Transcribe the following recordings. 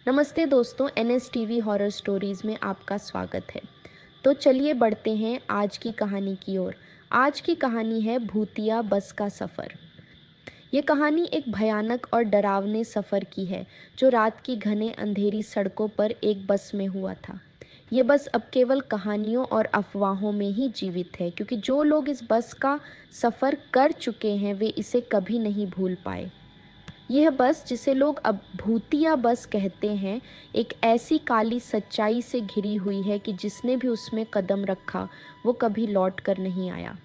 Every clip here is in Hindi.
नमस्ते दोस्तों, NSTV हॉरर स्टोरीज़ में आपका स्वागत है। तो चलिए बढ़ते हैं आज की कहानी की ओर। आज की कहानी है भूतिया बस का सफ़र। ये कहानी एक भयानक और डरावने सफ़र की है जो रात की घने अंधेरी सड़कों पर एक बस में हुआ था। ये बस अब केवल कहानियों और अफवाहों में ही जीवित है, क्योंकि जो लोग इस बस का सफ़र कर चुके हैं वे इसे कभी नहीं भूल पाए। यह बस, जिसे लोग अब भूतिया बस कहते हैं, एक ऐसी काली सच्चाई से घिरी हुई है कि जिसने भी उसमें कदम रखा वो कभी लौट कर नहीं आया।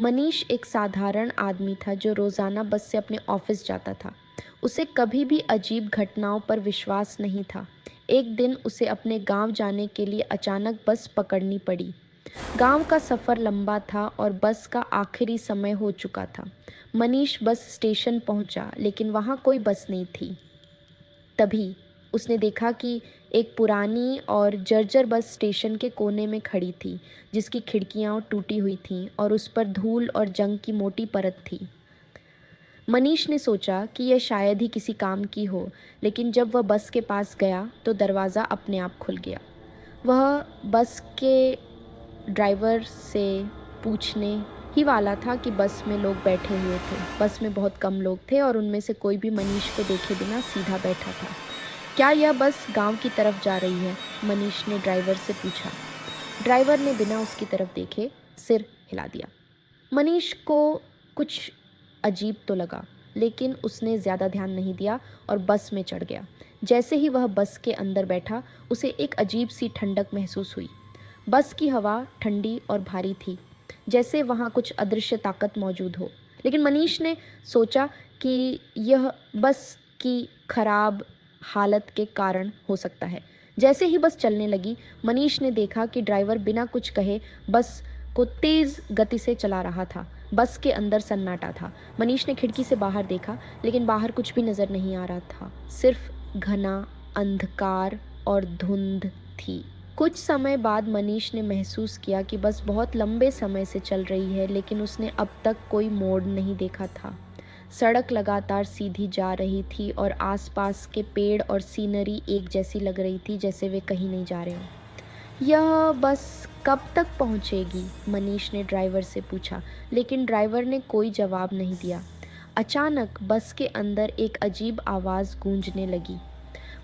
मनीष एक साधारण आदमी था जो रोज़ाना बस से अपने ऑफिस जाता था। उसे कभी भी अजीब घटनाओं पर विश्वास नहीं था। एक दिन उसे अपने गांव जाने के लिए अचानक बस पकड़नी पड़ी। गांव का सफ़र लंबा था और बस का आखिरी समय हो चुका था। मनीष बस स्टेशन पहुंचा, लेकिन वहां कोई बस नहीं थी। तभी उसने देखा कि एक पुरानी और जर्जर बस स्टेशन के कोने में खड़ी थी, जिसकी खिड़कियां टूटी हुई थीं और उस पर धूल और जंग की मोटी परत थी। मनीष ने सोचा कि यह शायद ही किसी काम की हो, लेकिन जब वह बस के पास गया तो दरवाज़ा अपने आप खुल गया। वह बस के ड्राइवर से पूछने ही वाला था कि बस में लोग बैठे हुए थे। बस में बहुत कम लोग थे और उनमें से कोई भी मनीष को देखे बिना सीधा बैठा था। क्या यह बस गांव की तरफ जा रही है? मनीष ने ड्राइवर से पूछा। ड्राइवर ने बिना उसकी तरफ देखे सिर हिला दिया। मनीष को कुछ अजीब तो लगा, लेकिन उसने ज़्यादा ध्यान नहीं दिया और बस में चढ़ गया। जैसे ही वह बस के अंदर बैठा, उसे एक अजीब सी ठंडक महसूस हुई। बस की हवा ठंडी और भारी थी, जैसे वहाँ कुछ अदृश्य ताकत मौजूद हो। लेकिन मनीष ने सोचा कि यह बस की खराब हालत के कारण हो सकता है। जैसे ही बस चलने लगी, मनीष ने देखा कि ड्राइवर बिना कुछ कहे बस को तेज गति से चला रहा था। बस के अंदर सन्नाटा था। मनीष ने खिड़की से बाहर देखा, लेकिन बाहर कुछ भी नजर नहीं आ रहा था। सिर्फ घना अंधकार और धुंध थी। कुछ समय बाद मनीष ने महसूस किया कि बस बहुत लंबे समय से चल रही है, लेकिन उसने अब तक कोई मोड़ नहीं देखा था। सड़क लगातार सीधी जा रही थी और आसपास के पेड़ और सीनरी एक जैसी लग रही थी, जैसे वे कहीं नहीं जा रहे हों। यह बस कब तक पहुंचेगी? मनीष ने ड्राइवर से पूछा, लेकिन ड्राइवर ने कोई जवाब नहीं दिया। अचानक बस के अंदर एक अजीब आवाज़ गूंजने लगी।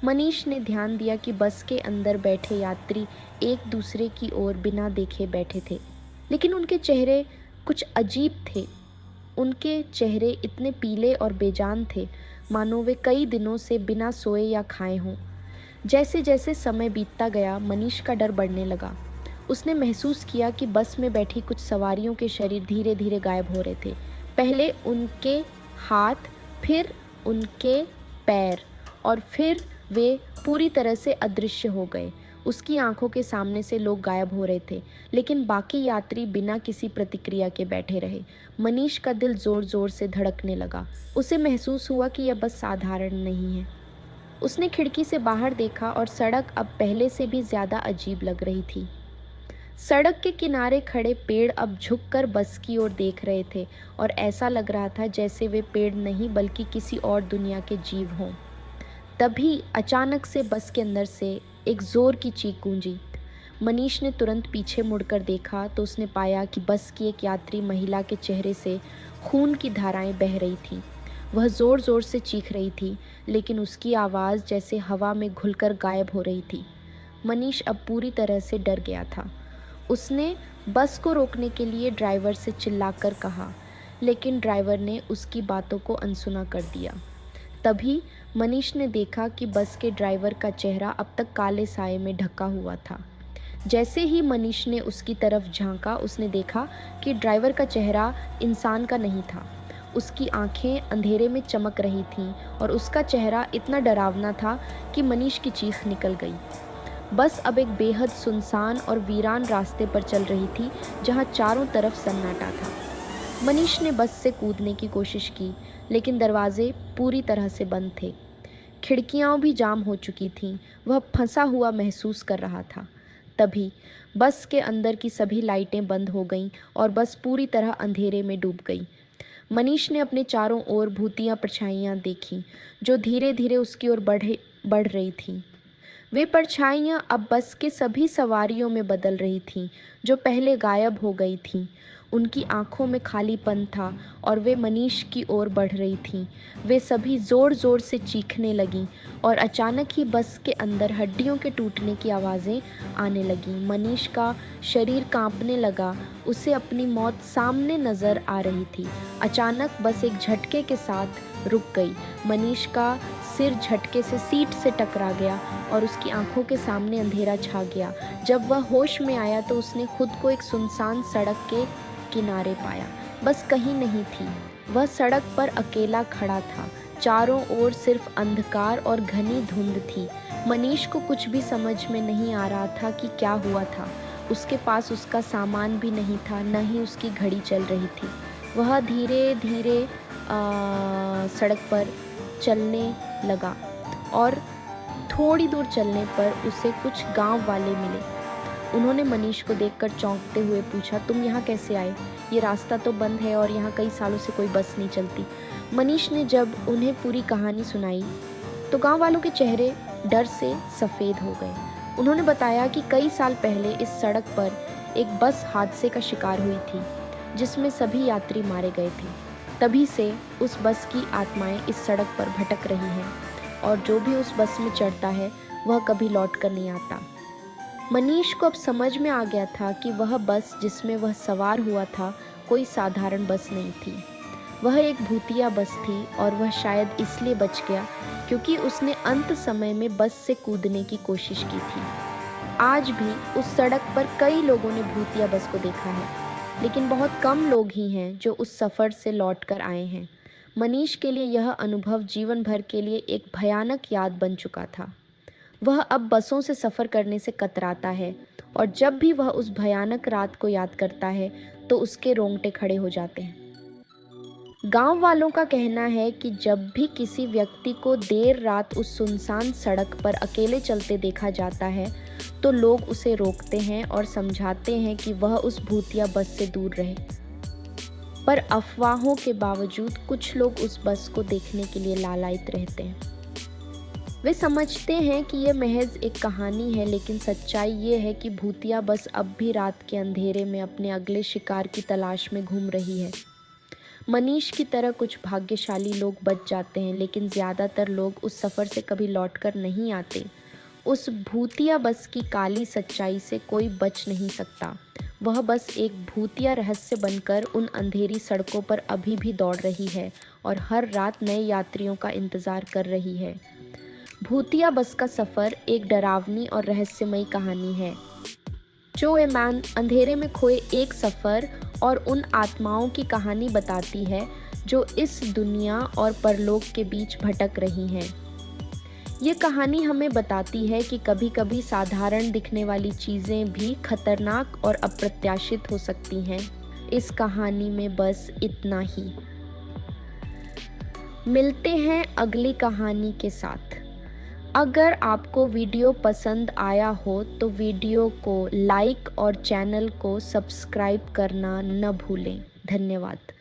मनीष ने ध्यान दिया कि बस के अंदर बैठे यात्री एक दूसरे की ओर बिना देखे बैठे थे, लेकिन उनके चेहरे कुछ अजीब थे। उनके चेहरे इतने पीले और बेजान थे, मानो वे कई दिनों से बिना सोए या खाए हों। जैसे जैसे समय बीतता गया, मनीष का डर बढ़ने लगा। उसने महसूस किया कि बस में बैठी कुछ सवारियों के शरीर धीरे धीरे गायब हो रहे थे। पहले उनके हाथ, फिर उनके पैर, और फिर वे पूरी तरह से अदृश्य हो गए। उसकी आंखों के सामने से लोग गायब हो रहे थे, लेकिन बाकी यात्री बिना किसी प्रतिक्रिया के बैठे रहे। मनीष का दिल जोर जोर से धड़कने लगा। उसे महसूस हुआ कि यह बस साधारण नहीं है। उसने खिड़की से बाहर देखा और सड़क अब पहले से भी ज़्यादा अजीब लग रही थी। सड़क के किनारे खड़े पेड़ अब झुककर बस की ओर देख रहे थे और ऐसा लग रहा था जैसे वे पेड़ नहीं बल्कि किसी और दुनिया के जीव हों। तभी अचानक से बस के अंदर से एक जोर की चीख गूंजी। मनीष ने तुरंत पीछे मुड़कर देखा तो उसने पाया कि बस की एक यात्री महिला के चेहरे से खून की धाराएं बह रही थीं। वह जोर जोर से चीख रही थी, लेकिन उसकी आवाज़ जैसे हवा में घुलकर गायब हो रही थी। मनीष अब पूरी तरह से डर गया था। उसने बस को रोकने के लिए ड्राइवर से चिल्लाकर कहा, लेकिन ड्राइवर ने उसकी बातों को अनसुना कर दिया। तभी मनीष ने देखा कि बस के ड्राइवर का चेहरा अब तक काले साए में ढका हुआ था। जैसे ही मनीष ने उसकी तरफ झांका, उसने देखा कि ड्राइवर का चेहरा इंसान का नहीं था। उसकी आंखें अंधेरे में चमक रही थीं और उसका चेहरा इतना डरावना था कि मनीष की चीख निकल गई। बस अब एक बेहद सुनसान और वीरान रास्ते पर चल रही थी, जहां चारों तरफ सन्नाटा था। मनीष ने बस से कूदने की कोशिश की, लेकिन दरवाजे पूरी तरह से बंद थे। खिड़कियां भी जाम हो चुकी थीं। वह फंसा हुआ महसूस कर रहा था। तभी बस के अंदर की सभी लाइटें बंद हो गईं और बस पूरी तरह अंधेरे में डूब गई। मनीष ने अपने चारों ओर भूतिया परछाइयां देखीं, जो धीरे धीरे उसकी ओर बढ़ रही थीं। वे परछाइयाँ अब बस के सभी सवारियों में बदल रही थीं, जो पहले गायब हो गई थीं। उनकी आंखों में खालीपन था और वे मनीष की ओर बढ़ रही थीं। वे सभी ज़ोर-ज़ोर से चीखने लगीं और अचानक ही बस के अंदर हड्डियों के टूटने की आवाज़ें आने लगीं। मनीष का शरीर कांपने लगा, उसे अपनी मौत सामने नज़र आ रही थी। अचानक बस एक झटके के साथ रुक गई। मनीष का सिर झटके से सीट से टकरा गया और उसकी आंखों के सामने अंधेरा छा गया। जब वह होश में आया तो उसने खुद को एक सुनसान सड़क के किनारे पाया। बस कहीं नहीं थी। वह सड़क पर अकेला खड़ा था। चारों ओर सिर्फ अंधकार और घनी धुंध थी। मनीष को कुछ भी समझ में नहीं आ रहा था कि क्या हुआ था। उसके पास उसका सामान भी नहीं था, न ही उसकी घड़ी चल रही थी। वह धीरे धीरे सड़क पर चलने लगा और थोड़ी दूर चलने पर उसे कुछ गांव वाले मिले। उन्होंने मनीष को देखकर चौंकते हुए पूछा, तुम यहाँ कैसे आए? ये रास्ता तो बंद है और यहाँ कई सालों से कोई बस नहीं चलती। मनीष ने जब उन्हें पूरी कहानी सुनाई तो गांव वालों के चेहरे डर से सफ़ेद हो गए। उन्होंने बताया कि कई साल पहले इस सड़क पर एक बस हादसे का शिकार हुई थी, जिसमें सभी यात्री मारे गए थे। तभी से उस बस की आत्माएं इस सड़क पर भटक रही हैं और जो भी उस बस में चढ़ता है वह कभी लौट कर नहीं आता। मनीष को अब समझ में आ गया था कि वह बस जिसमें वह सवार हुआ था कोई साधारण बस नहीं थी। वह एक भूतिया बस थी और वह शायद इसलिए बच गया क्योंकि उसने अंत समय में बस से कूदने की कोशिश की थी। आज भी उस सड़क पर कई लोगों ने भूतिया बस को देखा है, लेकिन बहुत कम लोग ही हैं जो उस सफ़र से लौट कर आए हैं। मनीष के लिए यह अनुभव जीवन भर के लिए एक भयानक याद बन चुका था। वह अब बसों से सफ़र करने से कतराता है और जब भी वह उस भयानक रात को याद करता है तो उसके रोंगटे खड़े हो जाते हैं। गांव वालों का कहना है कि जब भी किसी व्यक्ति को देर रात उस सुनसान सड़क पर अकेले चलते देखा जाता है तो लोग उसे रोकते हैं और समझाते हैं कि वह उस भूतिया बस से दूर रहे। पर अफवाहों के बावजूद कुछ लोग उस बस को देखने के लिए लालायित रहते हैं। वे समझते हैं कि यह महज एक कहानी है, लेकिन सच्चाई ये है कि भूतिया बस अब भी रात के अंधेरे में अपने अगले शिकार की तलाश में घूम रही है। मनीष की तरह कुछ भाग्यशाली लोग बच जाते हैं, लेकिन ज़्यादातर लोग उस सफ़र से कभी लौटकर नहीं आते। उस भूतिया बस की काली सच्चाई से कोई बच नहीं सकता। वह बस एक भूतिया रहस्य बनकर उन अंधेरी सड़कों पर अभी भी दौड़ रही है और हर रात नए यात्रियों का इंतज़ार कर रही है। भूतिया बस का सफ़र एक डरावनी और रहस्यमयी कहानी है। जो ए मैन अंधेरे में खोए एक सफ़र और उन आत्माओं की कहानी बताती है जो इस दुनिया और परलोक के बीच भटक रही हैं। ये कहानी हमें बताती है कि कभी-कभी साधारण दिखने वाली चीज़ें भी खतरनाक और अप्रत्याशित हो सकती हैं। इस कहानी में बस इतना ही। मिलते हैं अगली कहानी के साथ। अगर आपको वीडियो पसंद आया हो तो वीडियो को लाइक और चैनल को सब्सक्राइब करना न भूलें। धन्यवाद।